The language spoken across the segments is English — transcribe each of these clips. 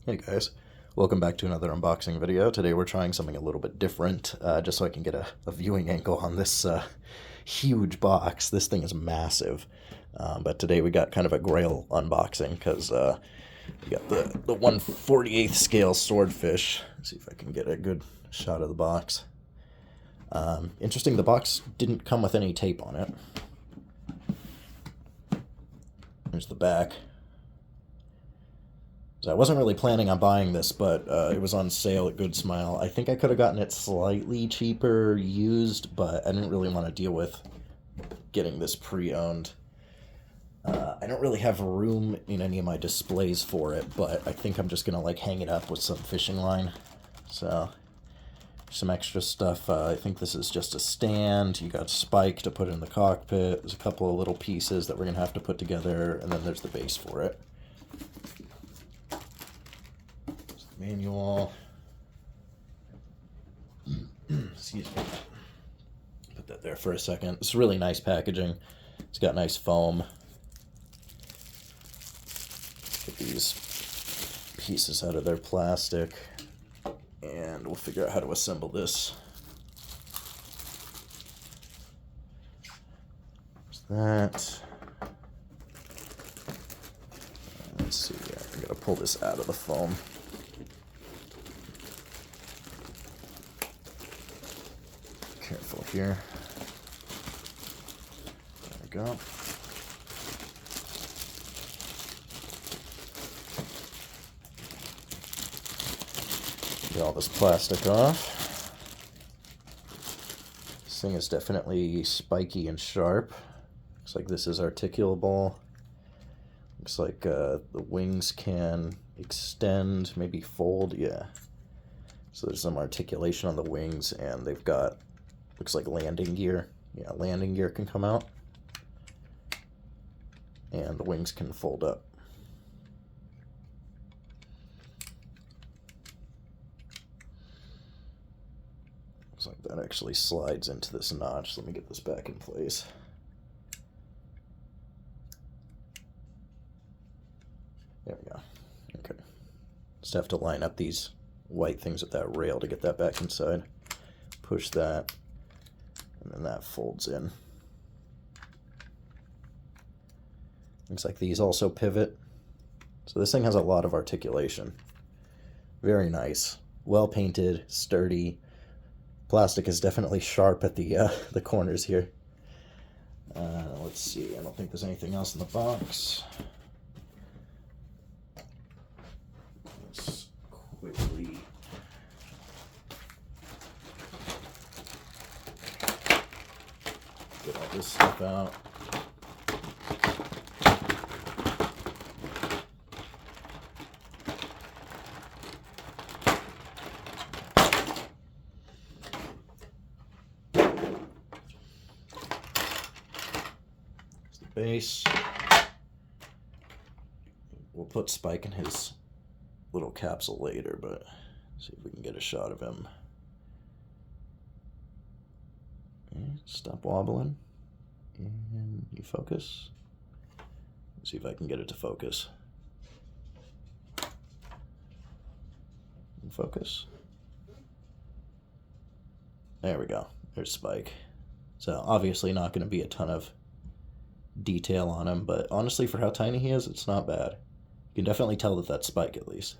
Hey guys, welcome back to another unboxing video. Today we're trying something a little bit different, just so I can get a viewing angle on this huge box. This thing is massive, but today we got kind of a Grail unboxing because we got the 1/48 scale Swordfish. Let's see if I can get a good shot of the box. Interesting, the box didn't come with any tape on it. There's the back. So I wasn't really planning on buying this, but it was on sale at Good Smile. I think I could have gotten it slightly cheaper used, but I didn't really want to deal with getting this pre-owned. I don't really have room in any of my displays for it, but I think I'm just going to like hang it up with some fishing line. So some extra stuff. I think this is just a stand. You got spike to put in the cockpit. There's a couple of little pieces that we're going to have to put together, and then there's the base for it. Manual. Excuse me. Put that there for a second. It's really nice packaging. It's got nice foam. Get these pieces out of their plastic, and we'll figure out how to assemble this. There's that. Let's see. I gotta pull this out of the foam. Careful here. There we go. Get all this plastic off. This thing is definitely spiky and sharp. Looks like this is articulable. Looks like the wings can extend, maybe fold, yeah. So there's some articulation on the wings, and they've got, looks like landing gear. Yeah, landing gear can come out. And the wings can fold up. Looks like that actually slides into this notch. Let me get this back in place. There we go. Okay. Just have to line up these white things with that rail to get that back inside. Push that, and then that folds in. Looks like these also pivot. So this thing has a lot of articulation. Very nice. Well painted, sturdy. Plastic is definitely sharp at the corners here. Let's see, I don't think there's anything else in the box. Let's quickly get all this stuff out. There's the base. We'll put Spike in his little capsule later, but see if we can get a shot of him. Okay, stop wobbling. And you focus. Let's see if I can get it to focus. And focus. There we go. There's Spike. So obviously not going to be a ton of detail on him, but honestly for how tiny he is, it's not bad. You can definitely tell that that's Spike at least.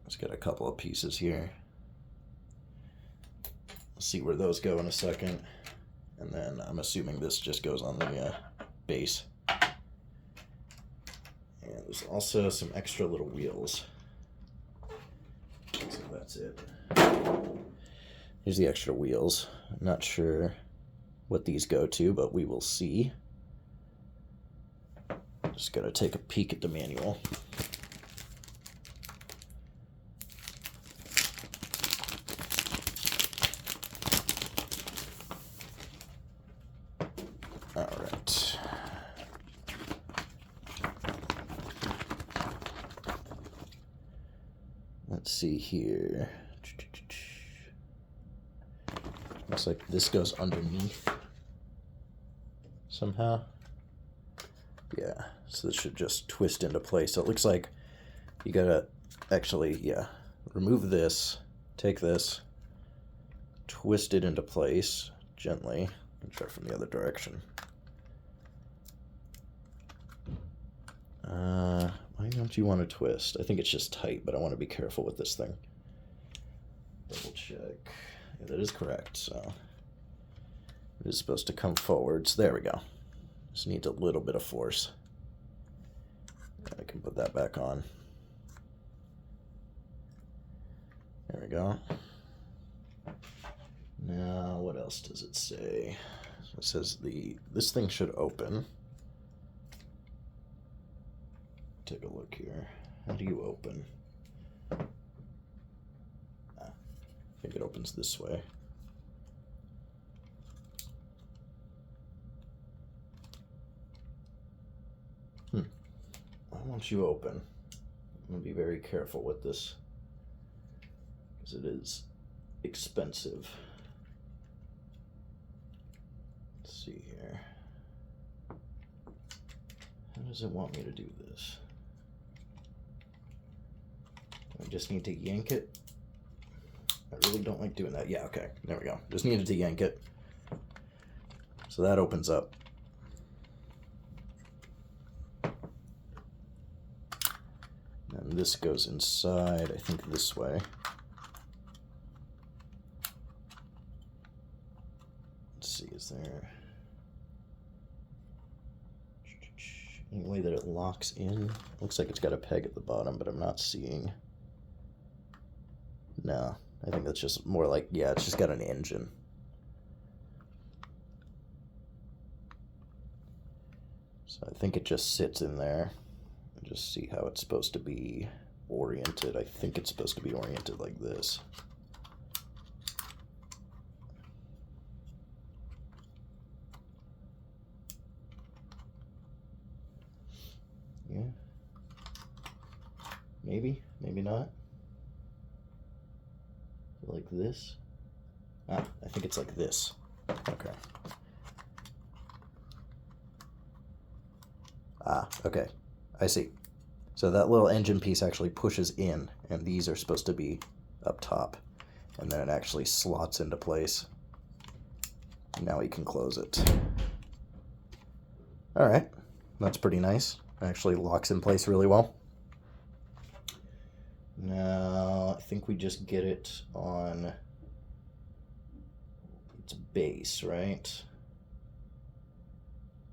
Let's get a couple of pieces here. See where those go in a second, and then I'm assuming this just goes on the base. And there's also some extra little wheels. So that's it. Here's the extra wheels. I'm not sure what these go to, but we will see. Just gotta take a peek at the manual. All right. Let's see here. Looks like this goes underneath somehow. Yeah, so this should just twist into place. So it looks like you gotta actually, yeah, remove this, take this, twist it into place gently, and try from the other direction. Why don't you want to twist? I think it's just tight, but I want to be careful with this thing. Double check. Yeah, that is correct, so it is supposed to come forwards. There we go. Just needs a little bit of force. I can put that back on. There we go. Now, what else does it say? So it says this thing should open. Take a look here. How do you open? I think it opens this way. Why won't you open? I'm going to be very careful with this, because it is expensive. Let's see here. How does it want me to do this? I just need to yank it. I really don't like doing that. Yeah, okay. There we go. Just needed to yank it. So that opens up. And this goes inside, I think this way. Let's see, is there any way that it locks in? Looks like it's got a peg at the bottom, but I'm not seeing. No, I think that's just more like, yeah, it's just got an engine. So I think it just sits in there. Just see how it's supposed to be oriented. I think it's supposed to be oriented like this. Yeah. Maybe, maybe not. Like this. I think it's like this. Okay. Okay. I see. So that little engine piece actually pushes in, and these are supposed to be up top. And then it actually slots into place. Now we can close it. All right. That's pretty nice. It actually locks in place really well. Now, I think we just get it on its base, right?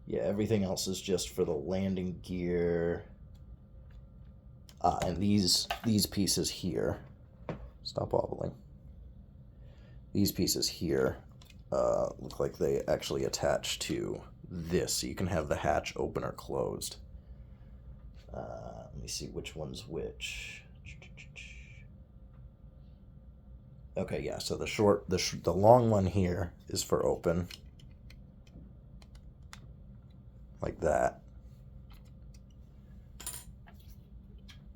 Yeah, everything else is just for the landing gear. And these pieces here, stop wobbling. These pieces here look like they actually attach to this, so you can have the hatch open or closed. Let me see which one's which. Okay, yeah, so the long one here is for open. Like that.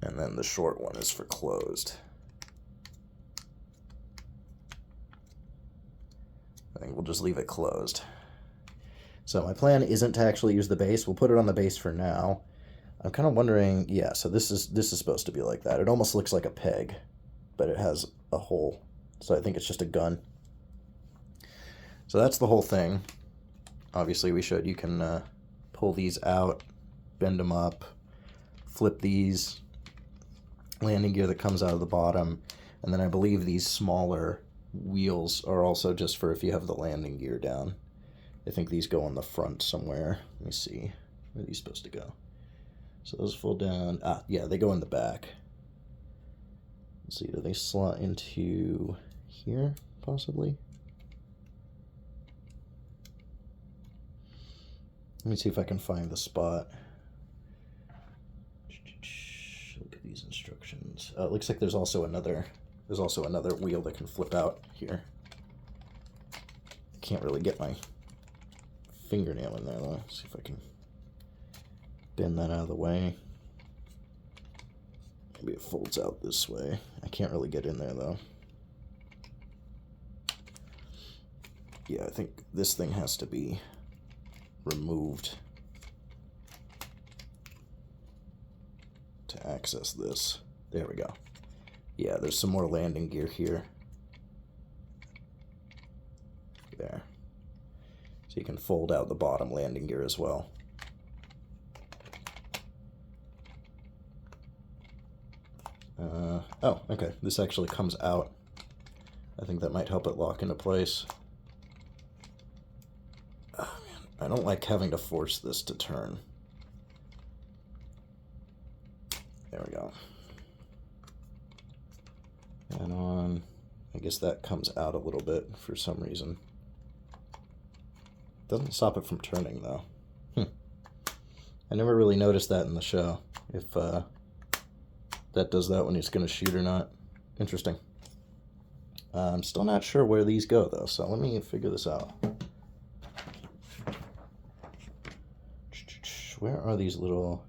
And then the short one is for closed. I think we'll just leave it closed. So my plan isn't to actually use the base. We'll put it on the base for now. I'm kind of wondering, yeah, so this is supposed to be like that. It almost looks like a peg, but it has a hole. So I think it's just a gun. So that's the whole thing. Obviously you can pull these out, bend them up, flip these, landing gear that comes out of the bottom, and then I believe these smaller wheels are also just for if you have the landing gear down. I think these go on the front somewhere. Let me see. Where are these supposed to go? So those fold down. Yeah, they go in the back. Let's see, do they slot into here, possibly? Let me see if I can find the spot. Look at these instructions. It looks like there's also another wheel that can flip out here. I can't really get my fingernail in there though. Let's see if I can bend that out of the way. Maybe it folds out this way. I can't really get in there though. Yeah, I think this thing has to be removed. to access this. There we go. Yeah, there's some more landing gear here. There. So you can fold out the bottom landing gear as well. Oh, okay. This actually comes out. I think that might help it lock into place. Oh, man. I don't like having to force this to turn. There we go. And on. I guess that comes out a little bit for some reason. Doesn't stop it from turning, though. I never really noticed that in the show. If that does that when it's going to shoot or not. Interesting. I'm still not sure where these go, though, so let me figure this out. Where are these little...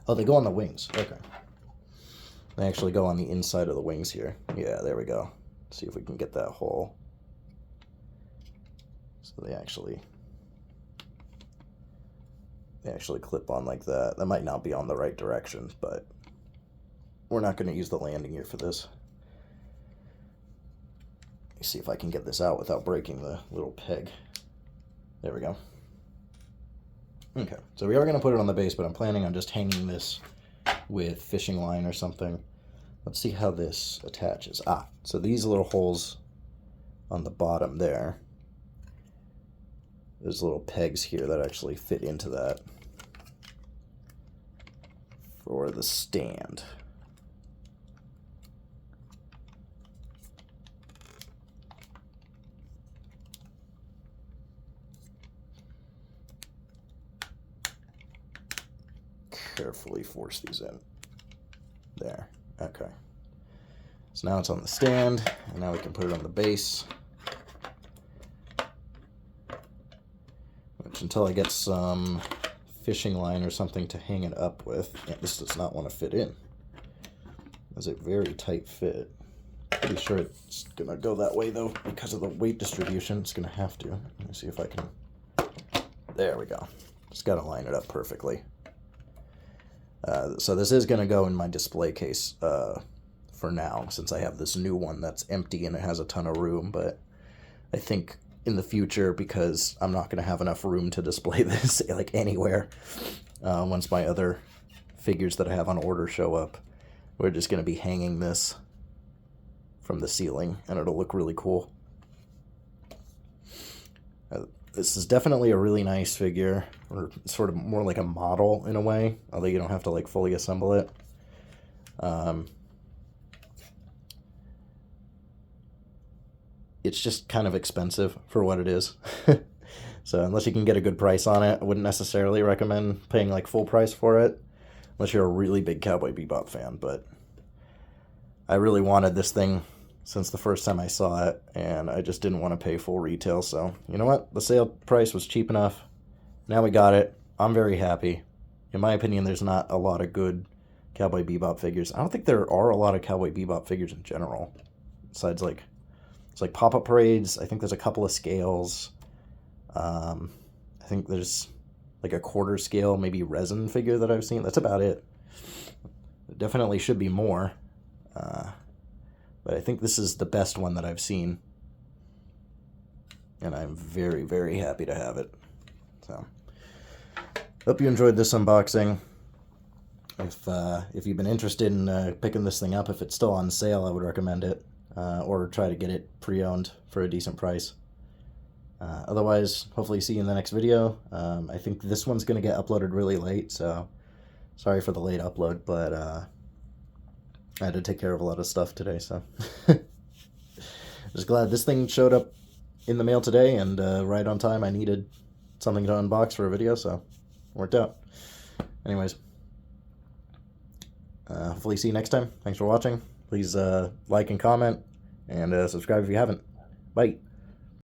Oh, they go on the wings. Okay. They actually go on the inside of the wings here. Yeah, there we go. Let's see if we can get that hole. So they actually clip on like that. That might not be on the right direction, but we're not going to use the landing gear for this. Let's see if I can get this out without breaking the little peg. There we go. Okay, so we are going to put it on the base, but I'm planning on just hanging this with fishing line or something. Let's see how this attaches. Ah, so these little holes on the bottom there. There's little pegs here that actually fit into that for the stand. Carefully force these in. There. Okay. So now it's on the stand, and now we can put it on the base. Which, until I get some fishing line or something to hang it up with, yeah, this does not want to fit in. It's a very tight fit. Pretty sure it's going to go that way, though, because of the weight distribution. It's going to have to. Let me see if I can... There we go. Just got to line it up perfectly. So this is going to go in my display case for now, since I have this new one that's empty and it has a ton of room, but I think in the future, because I'm not going to have enough room to display this like anywhere, once my other figures that I have on order show up, we're just going to be hanging this from the ceiling, and it'll look really cool. This is definitely a really nice figure, or sort of more like a model in a way, although you don't have to like fully assemble it. It's just kind of expensive for what it is. So unless you can get a good price on it, I wouldn't necessarily recommend paying like full price for it, unless you're a really big Cowboy Bebop fan. But I really wanted this thing since the first time I saw it, and I just didn't want to pay full retail, so you know what? The sale price was cheap enough. Now we got it. I'm very happy. In my opinion, there's not a lot of good Cowboy Bebop figures. I don't think there are a lot of Cowboy Bebop figures in general. Besides, like, it's like pop-up parades. I think there's a couple of scales. I think there's like a quarter scale, maybe resin figure that I've seen. That's about it. There definitely should be more. But I think this is the best one that I've seen. And I'm very, very happy to have it. So, hope you enjoyed this unboxing. If you've been interested in picking this thing up, if it's still on sale, I would recommend it. Or try to get it pre-owned for a decent price. Otherwise, hopefully see you in the next video. I think this one's going to get uploaded really late, so sorry for the late upload, but I had to take care of a lot of stuff today, so just glad this thing showed up in the mail today, and right on time. I needed something to unbox for a video, so it worked out. Anyways, hopefully see you next time. Thanks for watching. Please like and comment, and subscribe if you haven't. Bye.